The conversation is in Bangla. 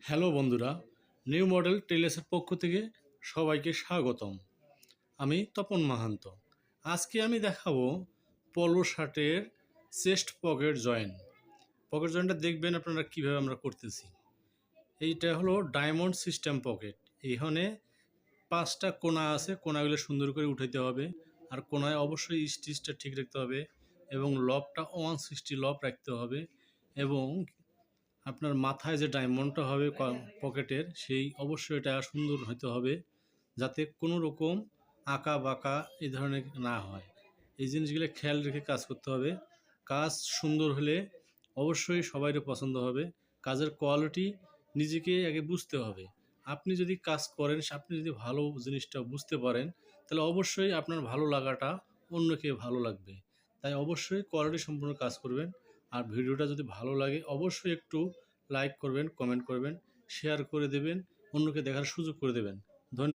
হ্যালো বন্ধুরা, নিউ মডেল টেইলার্সের পক্ষ থেকে সবাইকে স্বাগতম। আমি তপন মাহান্ত। আজকে আমি দেখাবো পলো শার্টের চেস্ট পকেট জয়েন্টটা দেখবেন আপনারা কিভাবে আমরা করতেছি। এইটা হলো ডায়মন্ড সিস্টেম পকেট। এইখানে 5টা কোণা আছে, কোণাগুলো সুন্দর করে উঠাইতে হবে। আর কোণায় অবশ্যই স্টিচটা ঠিক রাখতে হবে এবং লবটা 160 লব রাখতে হবে। এবং আপনার মাথায় যে ডায়মন্ডটা হবে পকেটের, সেই অবশ্যই এটা সুন্দর হতে হবে, যাতে কোনো রকম আঁকা বাঁকা এই ধরনের না হয়। এই জিনিসগুলো খেয়াল রেখে কাজ করতে হবে। কাজ সুন্দর হলে অবশ্যই সবাইয়ের পছন্দ হবে। কাজের কোয়ালিটি নিজেকে আগে বুঝতে হবে। আপনি যদি কাজ করেন, আপনি যদি ভালো জিনিসটা বুঝতে পারেন, তাহলে অবশ্যই আপনার ভালো লাগাটা অন্যকে ভালো লাগবে। তাই অবশ্যই কোয়ালিটি সম্পূর্ণ কাজ করবেন। আর ভিডিওটা যদি ভালো লাগে অবশ্যই একটু লাইক করবেন, কমেন্ট করবেন, শেয়ার করে দেবেন, অন্যকে দেখার সুযোগ করে দেবেন।